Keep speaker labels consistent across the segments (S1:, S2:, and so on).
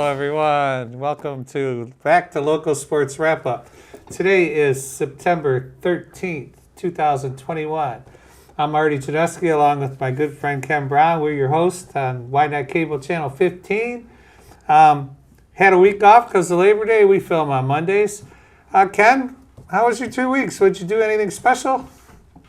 S1: everyone. Welcome back to Local Sports Wrap Up. Today is September 13th, 2021. I'm Marty Janeski along with my good friend Ken Brown. We're your hosts on Why Not Cable Channel 15. Had a week off because of Labor Day. We film on Mondays. Ken, how was your 2 weeks? Would you do anything special?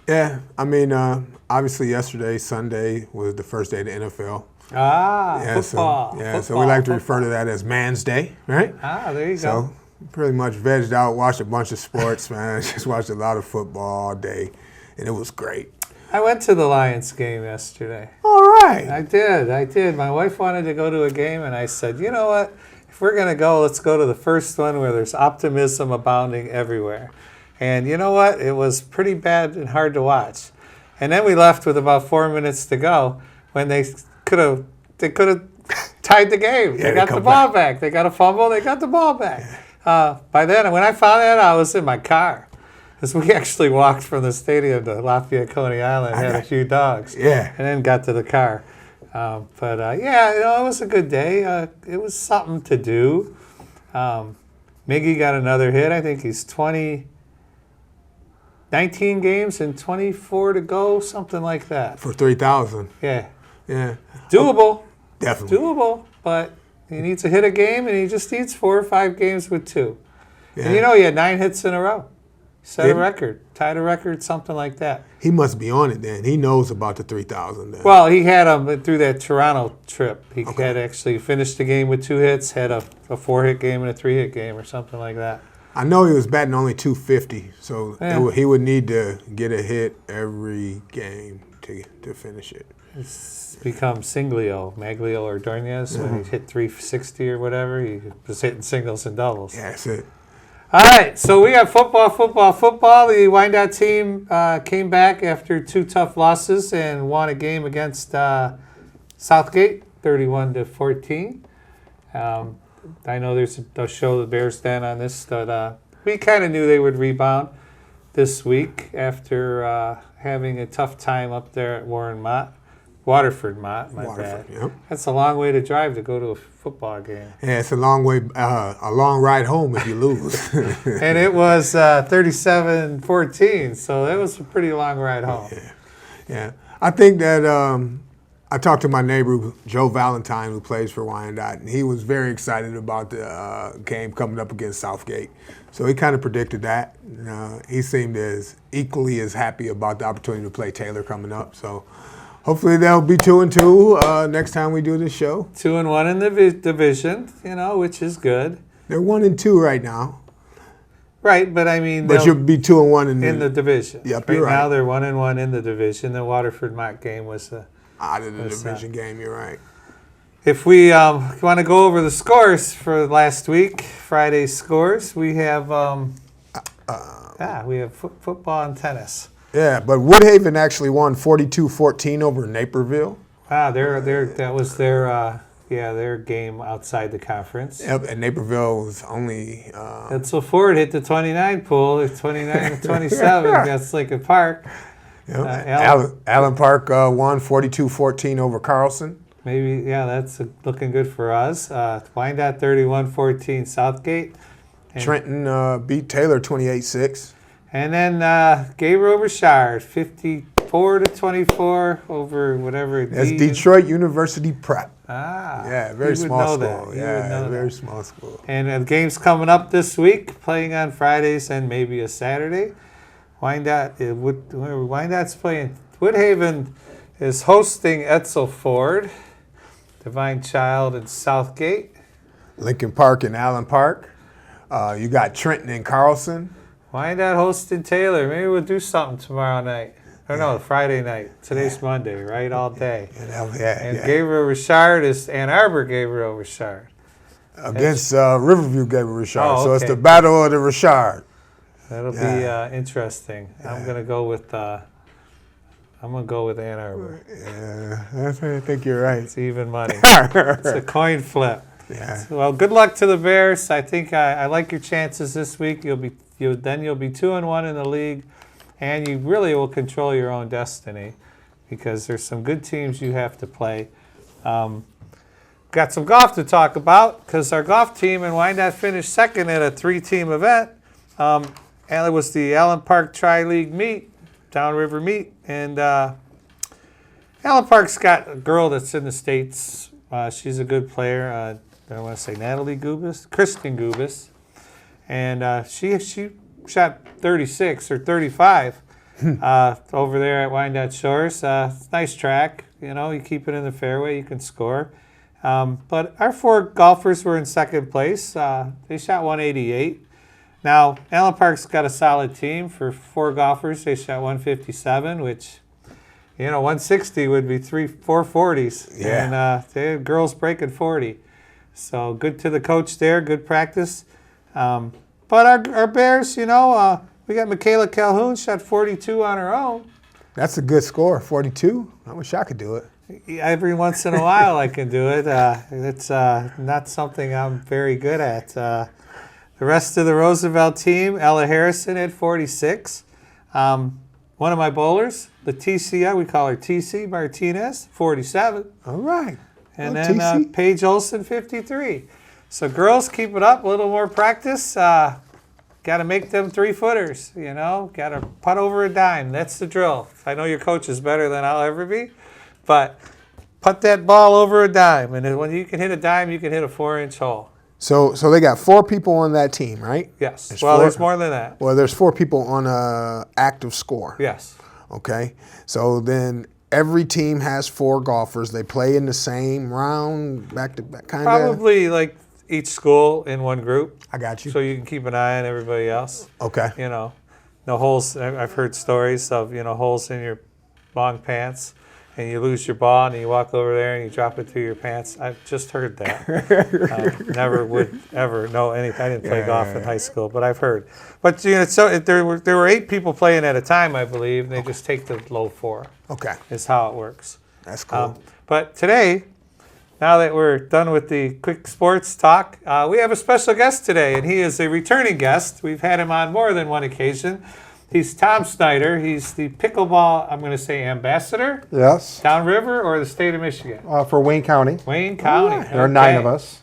S2: Yeah, obviously yesterday, Sunday, was the first day of the NFL.
S1: Football.
S2: So we like to refer to that as Man's Day, right?
S1: There you go.
S2: So pretty much vegged out, watched a bunch of sports, man. Just watched a lot of football all day, and it was great.
S1: I went to the Lions game yesterday.
S2: All right.
S1: I did. My wife wanted to go to a game, and I said, you know what? If we're going to go, let's go to the first one where there's optimism abounding everywhere. And you know what? It was pretty bad and hard to watch. And then we left with about 4 minutes to go when they could have tied the game.
S2: Yeah,
S1: they got the ball back. They got a fumble. They got the ball back. By then, when I found that, I was in my car. Because we actually walked from the stadium to Lafayette, Coney Island, had a few dogs.
S2: Yeah.
S1: And then got to the car. It was a good day. It was something to do. Miggy got another hit. I think he's 19 games and 24 to go, something like that.
S2: For 3,000.
S1: Yeah.
S2: Yeah.
S1: Doable.
S2: Definitely.
S1: Doable, but he needs to hit a game, and he just needs 4 or 5 games with 2.
S2: Yeah.
S1: And he had 9 hits in a row. Set a record, tied a record, something like that.
S2: He must be on it then. He knows about the 3,000 then.
S1: Well, he had him through that Toronto trip. He had actually finished the game with 2 hits, had a 4-hit game and a 3-hit game or something like that.
S2: I know he was batting only .250, so he would need to get a hit every game to finish it.
S1: It's become Maglio or Ordonez. When he hit 360 or whatever, he was hitting singles and doubles.
S2: Yeah, that's it.
S1: All right, so we got football. The Wyandotte team came back after 2 tough losses and won a game against Southgate, 31-14. I know they'll show the Bears Den on this, but we kind of knew they would rebound this week after having a tough time up there at Waterford Mott, my bad.
S2: Yep.
S1: That's a long way to drive to go to a football game.
S2: Yeah, it's a long ride home if you lose.
S1: And it was 37-14, so it was a pretty long ride home.
S2: Yeah. I think that I talked to my neighbor, Joe Valentine, who plays for Wyandotte, and he was very excited about the game coming up against Southgate. So he kind of predicted that. He seemed equally as happy about the opportunity to play Taylor coming up. So hopefully they'll be 2-2 next time we do this show.
S1: 2-1 in the division, which is good.
S2: They're 1-2 right now.
S1: Right, but
S2: But you'll be 2-1
S1: in the division.
S2: Yep,
S1: right
S2: you're right.
S1: Now they're 1-1 in the division. The Waterford Mott game was
S2: out of the division game. You're right.
S1: If we want to go over the scores for last week, Friday's scores, we have football and tennis.
S2: Yeah, but Woodhaven actually won 42-14 over Naperville.
S1: Wow, that was their game outside the conference.
S2: Yep, and Naperville was only.
S1: Edsel Ford hit the 29 pool, 29-27 against Lincoln Park.
S2: Yep. Allen Park won 42-14 over Carlson.
S1: Maybe, that's looking good for us. Wyandotte 31-14 Southgate.
S2: Trenton beat Taylor 28-6.
S1: And then Gabriel Richard 54-24 over whatever.
S2: That's Detroit University Prep.
S1: Yeah,
S2: very small school.
S1: Very
S2: small school.
S1: And the games coming up this week, playing on Fridays and maybe a Saturday. Wyandotte playing. Woodhaven is hosting Edsel Ford, Divine Child, and Southgate.
S2: Lincoln Park and Allen Park. You got Trenton and Carlson.
S1: Wyandotte hosting Taylor. Maybe we'll do something tomorrow night. No, Friday night. Today's Monday, right? All day. Gabriel Richard is Ann Arbor Gabriel Richard.
S2: Against Riverview Gabriel Richard.
S1: Oh, okay.
S2: So it's the battle of the Richard.
S1: That'll be interesting. Yeah. I'm gonna go with Ann Arbor.
S2: Yeah, I think you're right.
S1: It's even money. It's a coin flip.
S2: Yeah.
S1: Well, good luck to the Bears. I think I like your chances this week. You'll be 2-1 in the league, and you really will control your own destiny because there's some good teams you have to play. got some golf to talk about because our golf team in Wyandotte finished second at a 3-team event. And it was the Allen Park Tri-League meet, downriver meet. And Allen Park's got a girl that's in the States. She's a good player. I want to say Kristen Gubis. And she shot 36 or 35 over there at Wyandotte Shores. Nice track. You know, you keep it in the fairway, you can score. But our 4 golfers were in second place. They shot 188. Now, Allen Park's got a solid team. For 4 golfers, they shot 157, which, 160 would be 4 40s.
S2: Yeah.
S1: And they had girls breaking 40. So good to the coach there, good practice. But our Bears, we got Michaela Calhoun, shot 42 on her own.
S2: That's a good score, 42. I wish I could do it.
S1: Every once in a while I can do it. It's not something I'm very good at. The rest of the Roosevelt team, Ella Harrison had 46. One of my bowlers, the TC, we call her TC Martinez, 47.
S2: All right.
S1: And
S2: Oh,
S1: then
S2: TC.
S1: Paige Olson, 53. So girls, keep it up, a little more practice. Got to make them 3-footers, got to putt over a dime. That's the drill. I know your coach is better than I'll ever be, but putt that ball over a dime. And then when you can hit a dime, you can hit a 4-inch hole.
S2: So they got 4 people on that team, right?
S1: Yes.
S2: There's
S1: There's more than that.
S2: Well, there's 4 people on a active score.
S1: Yes.
S2: Okay. So then every team has 4 golfers. They play in the same round, back to back, kind of.
S1: Probably like each school in one group,
S2: I got you.
S1: so you can keep an eye on everybody else.
S2: Okay.
S1: No holes. I've heard stories of, holes in your long pants, and you lose your ball and you walk over there and you drop it through your pants. I've just heard that. Never would ever know anything. I didn't play golf in high school, but I've heard. But so there were 8 people playing at a time, I believe, and they just take the low 4.
S2: Okay.
S1: Is how it works.
S2: That's cool.
S1: But today, now that we're done with the quick sports talk, we have a special guest today, and he is a returning guest. We've had him on more than one occasion. He's Tom SNIDER. He's the pickleball, I'm going to say, ambassador.
S3: Yes,
S1: Downriver or the state of Michigan?
S3: for Wayne County.
S1: Wayne County.
S3: There are 9 of us.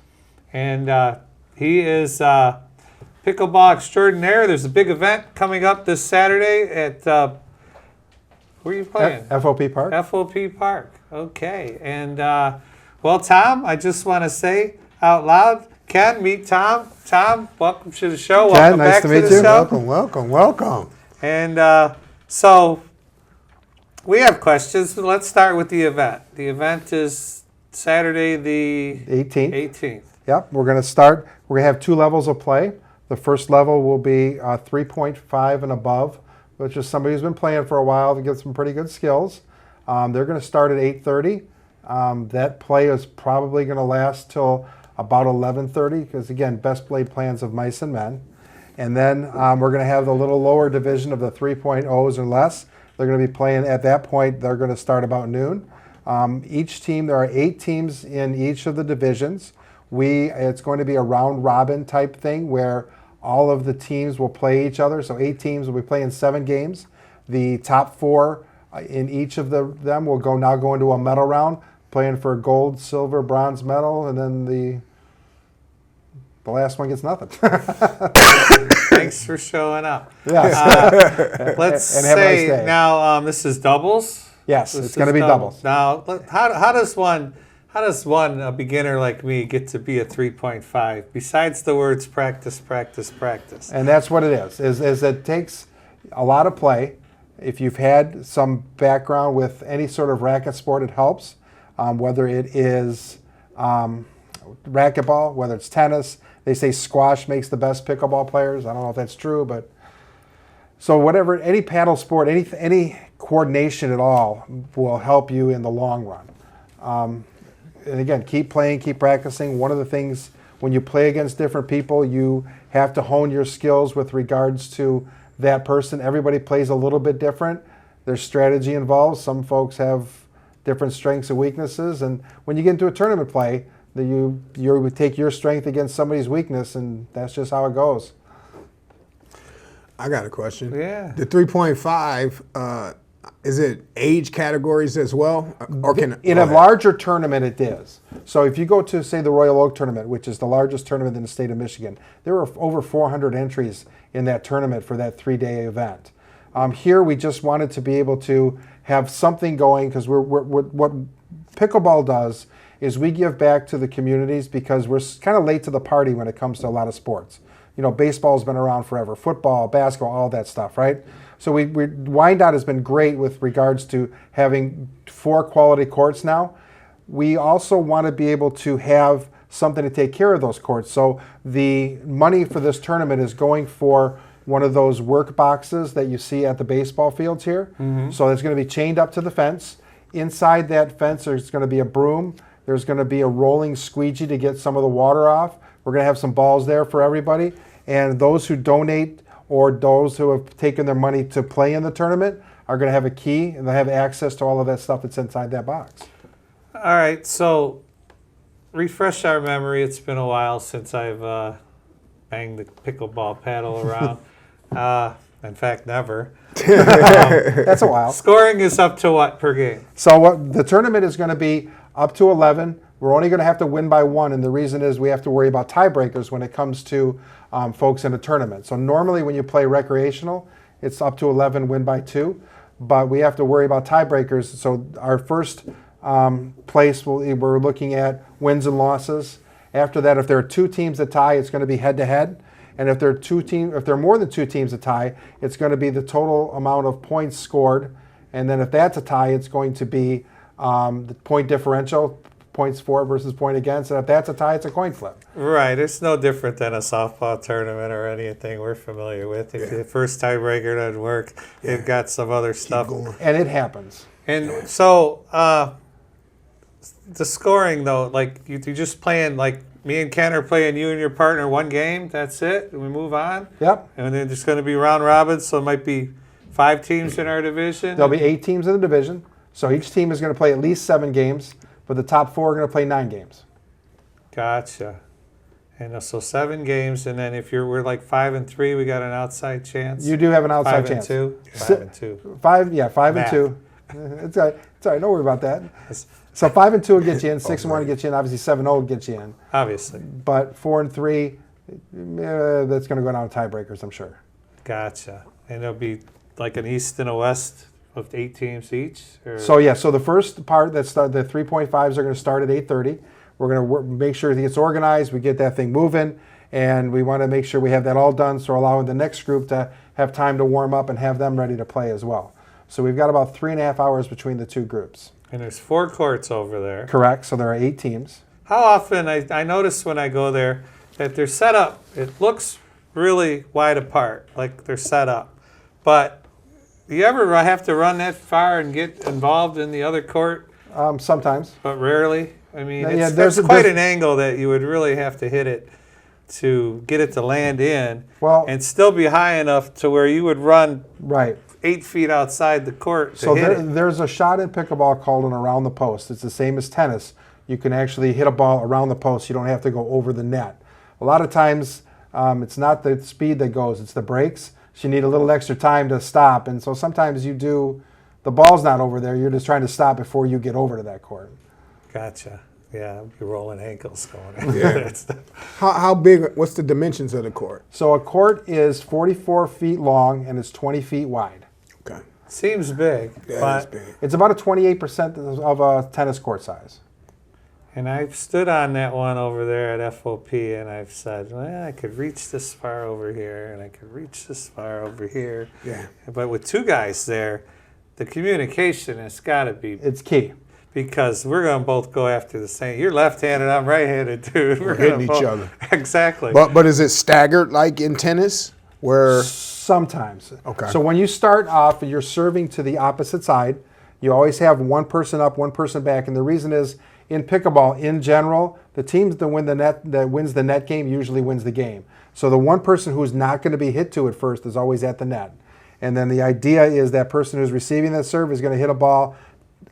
S1: And he is pickleball extraordinaire. There's a big event coming up this Saturday at, where are you playing?
S3: FOP Park.
S1: FOP Park. Okay. And, well, Tom, I just want to say out loud, Ken, meet Tom. Tom, welcome to the show.
S3: Ken,
S1: Welcome
S3: nice
S1: back
S3: to
S1: to
S3: meet
S1: the
S3: you.
S1: show.
S2: Welcome.
S1: And so we have questions. Let's start with the event. The event is Saturday the 18th.
S3: Yep, we're going to start. We're going to have 2 levels of play. The first level will be 3.5 and above, which is somebody who's been playing for a while to get some pretty good skills. They're going to start at 8:30. That play is probably going to last till about 11:30 because, again, best laid plans of mice and men. And then we're going to have the little lower division of the 3.0s and less. They're going to be playing at that point. They're going to start about noon. Each team, there are 8 teams in each of the divisions. It's going to be a round robin type thing where all of the teams will play each other. So 8 teams will be playing 7 games. The top 4 in each of them will now go into a medal round, playing for gold, silver, bronze medal, and then the last one gets nothing.
S1: Thanks for showing up.
S3: Yes.
S1: Let's
S3: And have a nice
S1: say
S3: day.
S1: now this is doubles.
S3: Yes,
S1: This
S3: it's going to
S1: is
S3: be doubles.
S1: Now, how does one a beginner like me get to be a 3.5 besides the words practice, practice, practice?
S3: And that's what it is it takes a lot of play. If you've had some background with any sort of racket sport, it helps. Whether it is racquetball, whether it's tennis. They say squash makes the best pickleball players. I don't know if that's true, but so whatever, any paddle sport, any coordination at all will help you in the long run. And again, keep playing, keep practicing. One of the things when you play against different people, you have to hone your skills with regards to that person. Everybody plays a little bit different. There's strategy involved. Some folks have different strengths and weaknesses. And when you get into a tournament play, you would take your strength against somebody's weakness, and that's just how it goes.
S2: I got a question.
S1: Yeah.
S2: The 3.5, is it age categories as well? Or can
S3: In a larger tournament, it is. So if you go to, say, the Royal Oak Tournament, which is the largest tournament in the state of Michigan, there were over 400 entries in that tournament for that 3-day event. Here, we just wanted to be able to have something going, because what pickleball does is we give back to the communities, because we're kind of late to the party when it comes to a lot of sports. You know, baseball's been around forever, football, basketball, all that stuff, right? So Wyandotte has been great with regards to having 4 quality courts now. We also want to be able to have something to take care of those courts. So the money for this tournament is going for one of those work boxes that you see at the baseball fields here. So it's going to be chained up to the fence. Inside that fence, there's going to be a broom. There's going to be a rolling squeegee to get some of the water off. We're going to have some balls there for everybody. And those who donate or those who have taken their money to play in the tournament are going to have a key, and they have access to all of that stuff that's inside that box.
S1: All right, so refresh our memory. It's been a while since I've banged the pickleball paddle around. In fact, never.
S3: That's a while.
S1: Scoring is up to what per game?
S3: So the tournament is going to be up to 11. We're only going to have to win by 1, and the reason is we have to worry about tiebreakers when it comes to folks in a tournament. So normally when you play recreational, it's up to 11, win by 2, but we have to worry about tiebreakers. So our first place, we're looking at wins and losses. After that, if there are 2 teams that tie, it's going to be head-to-head. And if there are more than 2 teams that tie, it's going to be the total amount of points scored. And then if that's a tie, it's going to be the point differential, points for versus point against. And if that's a tie, it's a coin flip.
S1: Right. It's no different than a softball tournament or anything we're familiar with. If the first tiebreaker doesn't work, they've got some other stuff.
S3: And it happens.
S1: And so the scoring, though, like you're just playing, like me and Ken are playing, you and your partner, 1 game. That's it. And we move on.
S3: Yep.
S1: And then it's going to be round robin, so it might be 5 teams in our division.
S3: There'll be 8 teams in the division. So each team is going to play at least 7 games, but the top 4 are going to play 9 games.
S1: Gotcha. And so 7 games, and then if we're like 5 and 3, we got an outside chance.
S3: You do have an outside
S1: 5
S3: chance.
S1: And 2. 5 and 2.
S3: 5
S1: Math.
S3: and 2. It's all right. It's all right. Don't worry about that. So 5 and 2 will get you in. 6 and 1 will get you in. Obviously 7-0 will get you in.
S1: Obviously.
S3: But 4 and 3, that's going to go down to tiebreakers, I'm sure.
S1: Gotcha. And it'll be like an East and a West of 8 teams each? Or?
S3: So the first part, the 3.5s are going to start at 8:30. We're going to make sure it gets organized, we get that thing moving, and we want to make sure we have that all done, so allowing the next group to have time to warm up and have them ready to play as well. So we've got about 3.5 hours between the 2 groups.
S1: And there's 4 courts over there.
S3: Correct, so there are 8 teams.
S1: How often, I notice when I go there, that they're set up, it looks really wide apart, like they're set up. But do you ever have to run that far and get involved in the other court?
S3: Sometimes.
S1: But rarely. I mean,
S3: Yeah,
S1: there's quite an angle that you would really have to hit it to get it to land in, and still be high enough to where you would run 8 feet outside the court to hit it.
S3: There's a shot in pickleball called an around the post. It's the same as tennis. You can actually hit a ball around the post. You don't have to go over the net. A lot of times, it's not the speed that goes, it's the brakes. So you need a little extra time to stop. And so sometimes the ball's not over there. You're just trying to stop before you get over to that court.
S1: Gotcha. Yeah, you're rolling ankles going.
S2: Yeah. How big, what's the dimensions of the court?
S3: So a court is 44 feet long and it's 20 feet wide.
S2: Okay.
S1: Seems big.
S2: Yeah,
S1: but
S2: it's big.
S3: It's about a 28% of a tennis court size.
S1: And I've stood on that one over there at FOP, and I've said, well, I could reach this far over here, and I could reach this far over here.
S2: Yeah.
S1: But with 2 guys there, the communication has got to be...
S3: It's key.
S1: Because we're going to both go after the same... You're left-handed, I'm right-handed, dude.
S2: We're hitting each other.
S1: Exactly.
S2: But is it staggered like in tennis? Where
S3: Sometimes.
S2: Okay.
S3: So when you start off and you're serving to the opposite side, you always have one person up, one person back, and the reason is in pickleball, in general, the team that wins the net game usually wins the game. So the one person who's not going to be hit to it first is always at the net. And then the idea is that person who's receiving that serve is going to hit a ball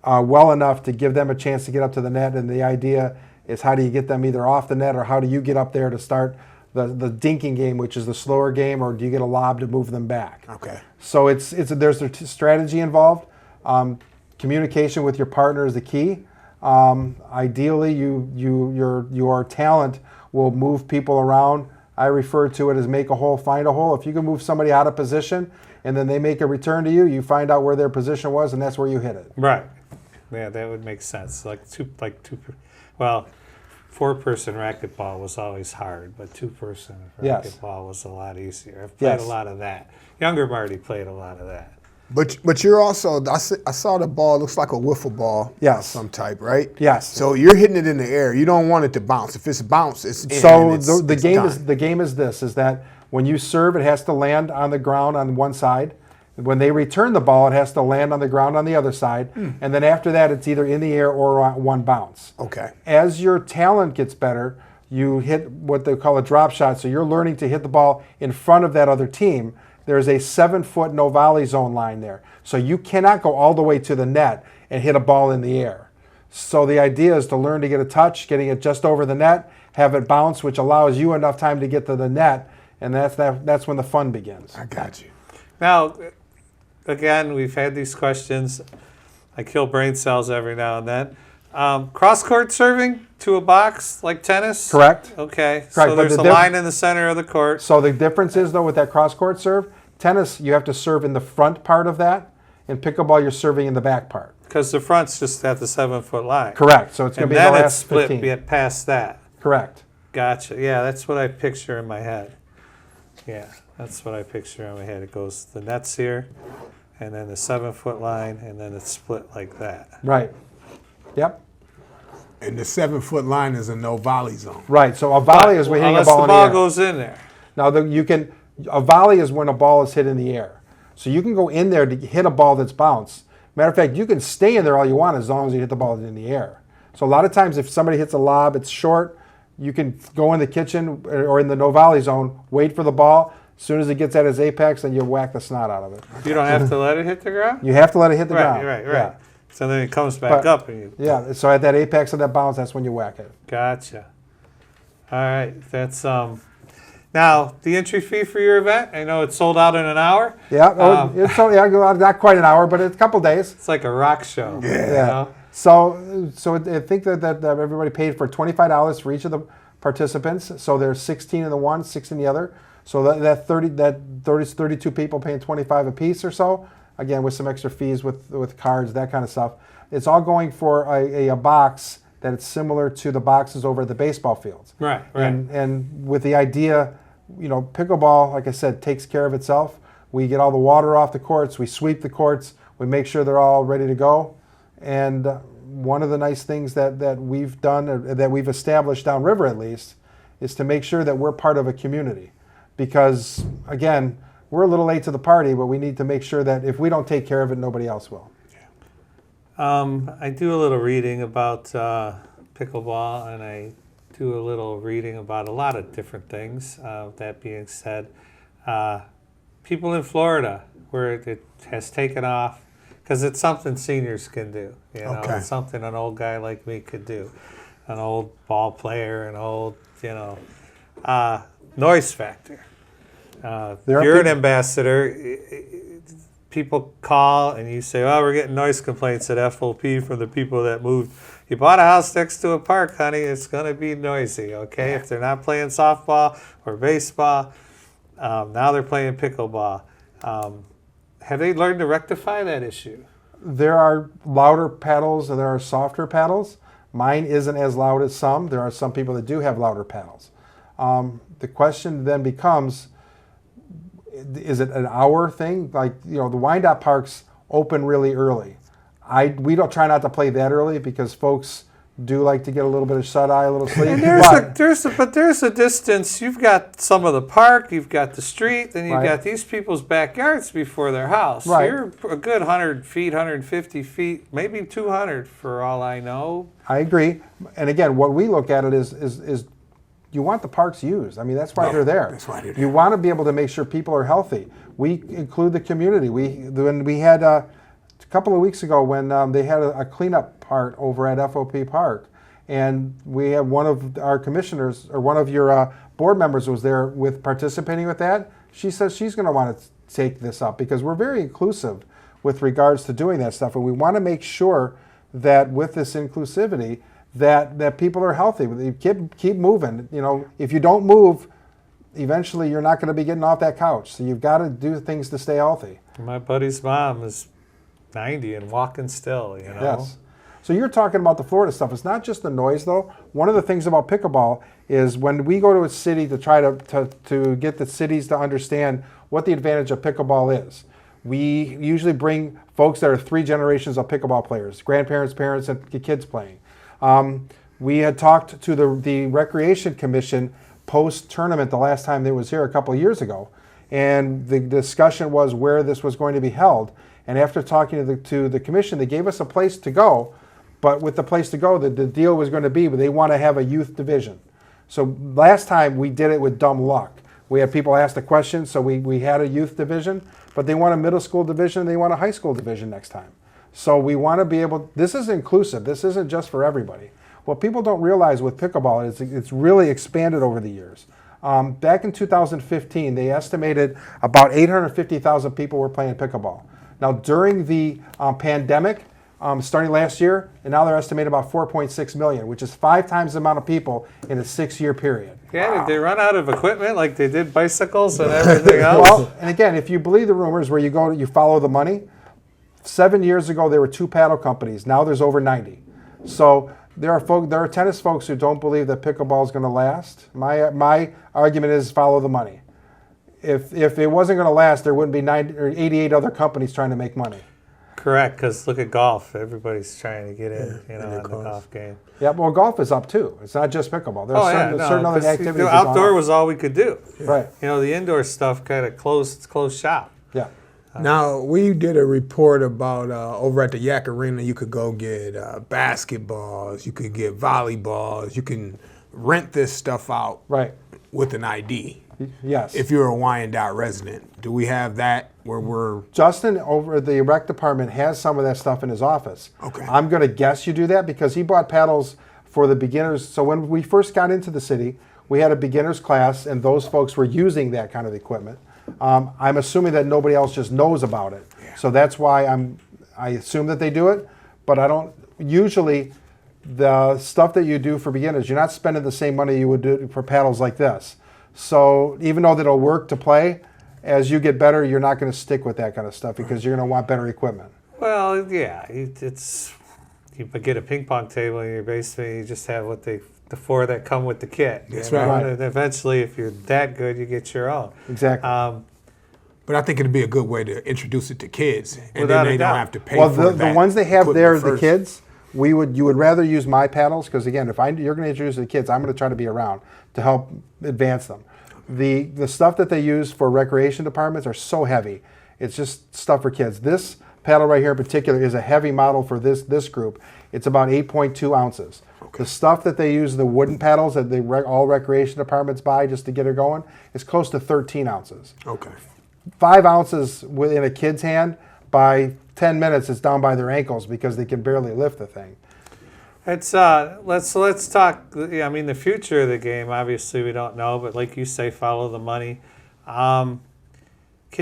S3: well enough to give them a chance to get up to the net. And the idea is how do you get them either off the net or how do you get up there to start the dinking game, which is the slower game, or do you get a lob to move them back?
S2: Okay.
S3: So there's a strategy involved. Communication with your partner is the key. Ideally, your talent will move people around. I refer to it as make a hole, find a hole. If you can move somebody out of position and then they make a return to you, you find out where their position was, and that's where you hit it.
S1: Right. Yeah, that would make sense. Well, 4-person racquetball was always hard, but 2-person
S3: Yes.
S1: racquetball was a lot easier. I've played
S3: Yes.
S1: a lot of that. Younger Marty played a lot of that.
S2: But you're also, I saw the ball, looks like a wiffle ball
S3: Yes.
S2: of some type, right?
S3: Yes.
S2: So you're hitting it in the air. You don't want it to bounce. If it's bounce, it's in.
S3: So
S2: and
S3: the game
S2: done.
S3: is this: is that when you serve, it has to land on the ground on one side. When they return the ball, it has to land on the ground on the other side. And then after that, it's either in the air or on one bounce.
S2: Okay.
S3: As your talent gets better, you hit what they call a drop shot. So you're learning to hit the ball in front of that other team. There's a 7-foot no volley zone line there. So you cannot go all the way to the net and hit a ball in the air. So the idea is to learn to get a touch, getting it just over the net, have it bounce, which allows you enough time to get to the net, and that's when the fun begins.
S2: I got you.
S1: Now, again, we've had these questions. I kill brain cells every now and then. Cross-court serving to a box like tennis?
S3: Correct.
S1: Okay.
S3: Correct,
S1: So
S3: but
S1: there's
S3: the
S1: a line in the center of the court.
S3: So the difference is, though, with that cross-court serve, tennis, you have to serve in the front part of that. In pickleball, you're serving in the back part.
S1: Because the front's just at the 7-foot line.
S3: Correct. So it's going
S1: And
S3: to be the
S1: then it's
S3: last
S1: split
S3: 15.
S1: past that.
S3: Correct.
S1: Gotcha. Yeah, that's what I picture in my head. Yeah, that's what I picture in my head. It goes, the net's here, and then the 7-foot line, and then it's split like that.
S3: Right. Yep.
S2: And the 7-foot line is a no volley zone.
S3: Right. So a volley is when hitting a
S1: Unless
S3: ball
S1: the
S3: in the
S1: ball
S3: air.
S1: goes in there.
S3: Now, a volley is when a ball is hit in the air. So you can go in there to hit a ball that's bounced. Matter of fact, you can stay in there all you want as long as you hit the ball in the air. So a lot of times if somebody hits a lob, it's short, you can go in the kitchen or in the no volley zone, wait for the ball. As soon as it gets at its apex, then you whack the snot out of it.
S1: You don't have to let it hit the ground?
S3: You have to let it hit the ground.
S1: Right.
S3: Yeah.
S1: So then it comes back
S3: But-
S1: up and you
S3: Yeah, so at that apex of that bounce, that's when you whack it.
S1: gotcha. All right, that's now the entry fee for your event. I know it's sold out in an hour.
S3: Yeah, it's only not quite an hour, but it's a couple days.
S1: It's like a rock show.
S2: Yeah.
S1: You know?
S3: So I think that everybody paid for $25 for each of the participants. So there's 16 in the one, 6 in the other. So that 32 people paying 25 a piece or so. Again, with some extra fees with cards, that kind of stuff. It's all going for a box that it's similar to the boxes over at the baseball fields.
S1: Right.
S3: And with the idea, pickleball, like I said, takes care of itself. We get all the water off the courts, we sweep the courts, we make sure they're all ready to go. And one of the nice things that we've done, or that we've established downriver at least, is to make sure that we're part of a community. Because, again, we're a little late to the party, but we need to make sure that if we don't take care of it, nobody else will.
S1: I do a little reading about pickleball, and I do a little reading about a lot of different things. That being said, people in Florida, where it has taken off, because it's something seniors can do.
S2: Okay.
S1: It's something an old guy like me could do, an old ball player, an old, noise factor. You're an ambassador. People call and you say, "Oh, we're getting noise complaints at FOP from the people that moved. You bought a house next to a park, honey. It's going to be noisy, okay? If they're not playing softball or baseball, now they're playing pickleball. Have they learned to rectify that issue?
S3: There are louder paddles and there are softer paddles. Mine isn't as loud as some. There are some people that do have louder paddles. The question then becomes, is it an hour thing? Like, the wind-up parks open really early. We don't try not to play that early because folks do like to get a little bit of shut-eye, a little sleep.
S1: And there's a distance. You've got some of the park, you've got the street, then you've got these people's backyards before their house.
S3: Right.
S1: You're a good 100 feet, 150 feet, maybe 200 for all I know.
S3: I agree. And again, what we look at it is you want the parks used. I mean, that's why they're there.
S2: That's why they're there.
S3: You want to be able to make sure people are healthy. We include the community. When we had a couple of weeks ago when they had a cleanup part over at FOP Park, and we had one of our commissioners or one of your board members was there with participating with that. She says she's going to want to take this up because we're very inclusive with regards to doing that stuff. And we want to make sure that with this inclusivity, that people are healthy. You keep moving. You know, if you don't move, eventually you're not going to be getting off that couch. So you've got to do things to stay healthy.
S1: My buddy's mom is 90 and walking still, you know.
S3: Yes. So you're talking about the Florida stuff. It's not just the noise, though. One of the things about pickleball is when we go to a city to try to get the cities to understand what the advantage of pickleball is, we usually bring folks that are 3 generations of pickleball players, grandparents, parents, and kids playing. We had talked to the Recreation Commission post-tournament the last time they was here a couple of years ago, and the discussion was where this was going to be held. And after talking to the commission, they gave us a place to go, but with the place to go, the deal was going to be they want to have a youth division. So last time we did it with dumb luck. We had people ask the question, so we had a youth division, but they want a middle school division, and they want a high school division next time. So we want to be able, this is inclusive, this isn't just for everybody. What people don't realize with pickleball is it's really expanded over the years. Back in 2015, they estimated about 850,000 people were playing pickleball. Now during the pandemic, starting last year, and now they're estimated about 4.6 million, which is 5 times the amount of people in a 6-year period.
S1: Yeah, wow. Did they run out of equipment like they did bicycles and everything else?
S3: Well, and again, if you believe the rumors where you follow the money, 7 years ago there were 2 paddle companies. Now there's over 90. So there are tennis folks who don't believe that pickleball is going to last. My argument is follow the money. If it wasn't going to last, there wouldn't be 90 or 88 other companies trying to make money.
S1: Correct, because look at golf. Everybody's trying to get in, in the golf game.
S3: Yeah, well, golf is up too. It's not just pickleball. There's certain other activities.
S1: The outdoor was all we could do.
S3: Yeah. Right.
S1: You know, the indoor stuff kind of closed shop.
S3: Yeah.
S2: Now, we did a report about over at the Yak Arena, you could go get basketballs, you could get volleyballs, you can rent this stuff out with an ID.
S3: Yes.
S2: If you're a Wyandotte resident. Do we have that where we're...
S3: Justin over the rec department has some of that stuff in his office.
S2: Okay.
S3: I'm going to guess you do that because he bought paddles for the beginners. So when we first got into the city, we had a beginner's class, and those folks were using that kind of equipment. I'm assuming that nobody else just knows about it. Yeah. So that's why I assume that they do it, but I don't... Usually, the stuff that you do for beginners, you're not spending the same money you would do for paddles like this. So even though that'll work to play, as you get better, you're not going to stick with that kind of stuff because you're going to want better equipment.
S1: Well, yeah, it's you get a ping pong table in your basement. You just have the 4 that come with the kit.
S2: That's right.
S1: And eventually, if you're that good, you get your own.
S3: Exactly.
S2: But I think it'd be a good way to introduce it to kids, and
S1: Without
S2: then they
S1: a doubt.
S2: don't have to pay for that.
S3: The ones they have there,
S2: first.
S3: the kids, you would rather use my paddles because again, if you're going to introduce the kids, I'm going to try to be around to help advance them. The stuff that they use for recreation departments are so heavy. It's just stuff for kids. This paddle right here in particular is a heavy model for this group. It's about 8.2 ounces. Okay. The stuff that they use, the wooden paddles that all recreation departments buy just to get it going, is close to 13 ounces.
S2: Okay.
S3: 5 ounces in a kid's hand, by 10 minutes it's down by their ankles because they can barely lift the thing.
S1: It's let's talk. I mean, the future of the game. Obviously, we don't know, but like you say, follow the money. Can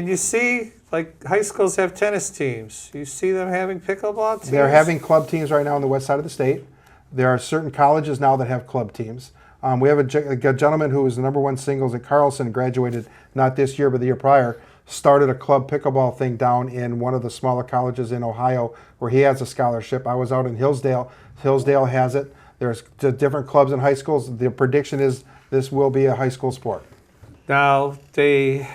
S1: you see like high schools have tennis teams? You see them having pickleball teams?
S3: They're having club teams right now on the west side of the state. There are certain colleges now that have club teams. We have a gentleman who was the #1 singles at Carlson, graduated not this year but the year prior. Started a club pickleball thing down in one of the smaller colleges in Ohio where he has a scholarship. I was out in Hillsdale. Hillsdale has it. There's different clubs in high schools. The prediction is this will be a high school sport.
S1: Now, they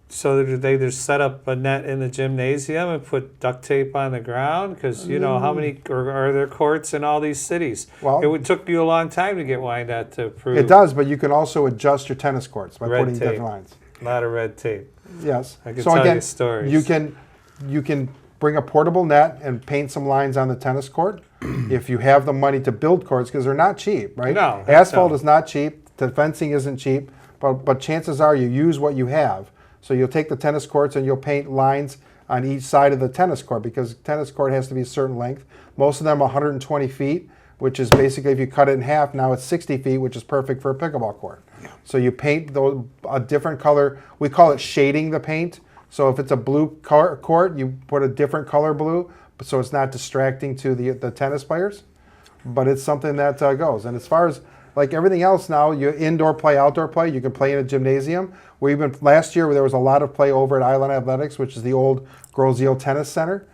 S1: just set up a net in the gymnasium and put duct tape on the ground? Because, you know, how many are there courts in all these cities?
S3: Well,
S1: it took you a long time to get Wyandotte to approve.
S3: It does, but you can also adjust your tennis courts by putting different lines.
S1: A lot of red tape.
S3: Yes.
S1: I can tell you stories.
S3: You can bring a portable net and paint some lines on the tennis court if you have the money to build courts, because they're not cheap, right?
S1: No.
S3: Asphalt is not cheap. The fencing isn't cheap, but chances are you use what you have. So you'll take the tennis courts and you'll paint lines on each side of the tennis court because tennis court has to be a certain length. Most of them are 120 feet, which is basically if you cut it in half, now it's 60 feet, which is perfect for a pickleball court. Yeah. So you paint a different color. We call it shading the paint. So if it's a blue court, you put a different color blue, so it's not distracting to the tennis players. But it's something that goes. And as far as like everything else now, you indoor play, outdoor play, you can play in a gymnasium. Last year there was a lot of play over at Island Athletics, which is the old Grosse-Ile Tennis Center.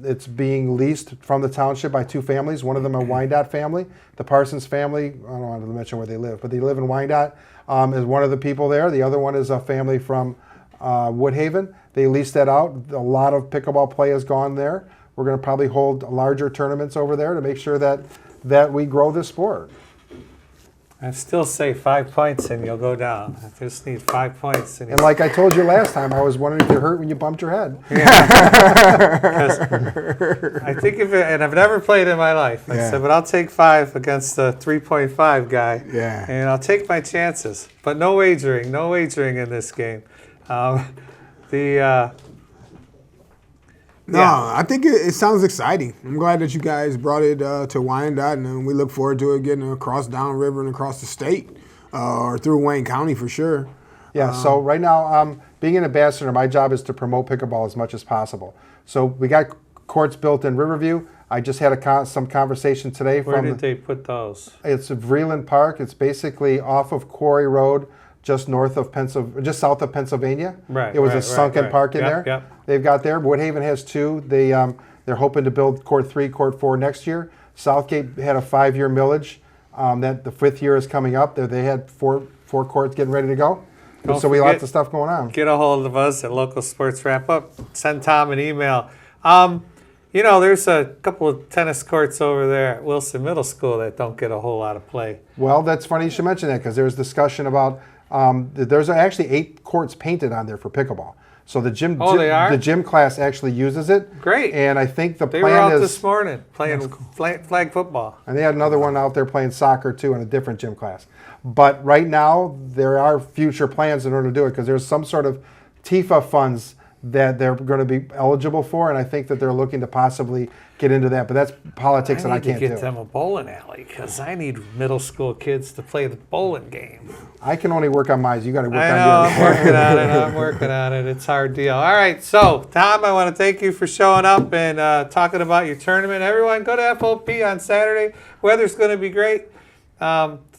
S3: It's being leased from the township by 2 families. One of them a Wyandotte family. The Parsons family, I don't want to mention where they live, but they live in Wyandotte, is one of the people there. The other one is a family from Woodhaven. They leased that out. A lot of pickleball play has gone there. We're going to probably hold larger tournaments over there to make sure that we grow this sport.
S1: I still say 5 points and you'll go down. I just need 5 points.
S3: And like I told you last time, I was wondering if you hurt when you bumped your head.
S1: Yeah. I think and I've never played in my life. I said, but I'll take 5 against a 3.5 guy.
S2: Yeah.
S1: And I'll take my chances. But no wagering in this game.
S2: No, I think it sounds exciting. I'm glad that you guys brought it to Wyandotte, and we look forward to it getting across downriver and across the state, or through Wayne County for sure.
S3: Yeah, so right now, being an ambassador, my job is to promote pickleball as much as possible. So we got courts built in Riverview. I just had some conversation today.
S1: Where did they put those?
S3: It's Vreeland Park. It's basically off of Quarry Road, just south of Pennsylvania.
S1: Right.
S3: It was a sunken park in there.
S1: Yep.
S3: They've got there. Woodhaven has 2. They're hoping to build court 3, court 4 next year. Southgate had a 5-year millage. That the 5th year is coming up. They had 4 courts getting ready to go. So we have lots of stuff going on.
S1: Get a hold of us at Local Sports Wrap Up. Send Tom an email. There's a couple of tennis courts over there at Wilson Middle School that don't get a whole lot of play.
S3: Well, that's funny you should mention that because there's discussion about there's actually 8 courts painted on there for pickleball. So the gym class actually uses it.
S1: Great.
S3: And I think
S1: they were out this morning playing flag football.
S3: And they had another one out there playing soccer too in a different gym class. But right now there are future plans in order to do it because there's some sort of TIFA funds that they're going to be eligible for, and I think that they're looking to possibly get into that. But that's politics that I can't do.
S1: I need to get them a bowling alley because I need middle school kids to play the bowling game.
S3: I can only work on mine. You got to work on yours.
S1: I'm working on it. It's a hard deal. All right, so Tom, I want to thank you for showing up and talking about your tournament. Everyone, go to FOP on Saturday. Weather's going to be great.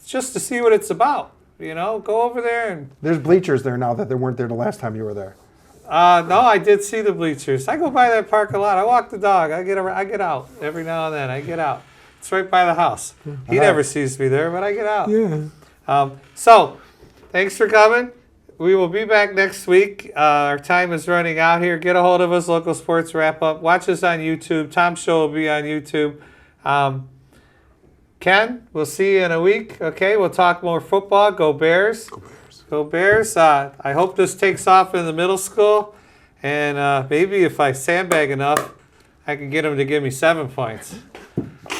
S1: Just to see what it's about. Go over there and.
S3: There's bleachers there now that they weren't there the last time you were there.
S1: No, I did see the bleachers. I go by that park a lot. I walk the dog. I get out every now and then. I get out. It's right by the house. He never sees me there, but I get out.
S2: Yeah.
S1: So, thanks for coming. We will be back next week. Our time is running out here. Get a hold of us, Local Sports Wrap Up. Watch us on YouTube. Tom's show will be on YouTube. Ken, we'll see you in a week. Okay, we'll talk more football. Go Bears.
S2: Go Bears.
S1: Go Bears. I hope this takes off in the middle school. And maybe if I sandbag enough, I can get him to give me 7 points.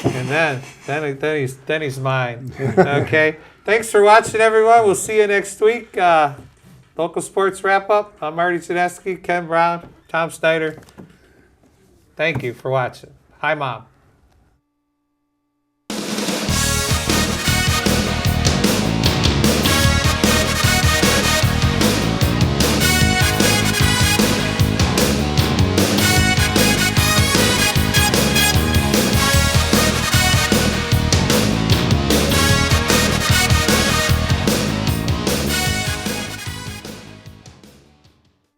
S1: And then he's mine. Okay. Thanks for watching, everyone. We'll see you next week. Local Sports Wrap Up. I'm Marty Chinesky, Ken Brown, Tom SNIDER. Thank you for watching. Hi, Mom.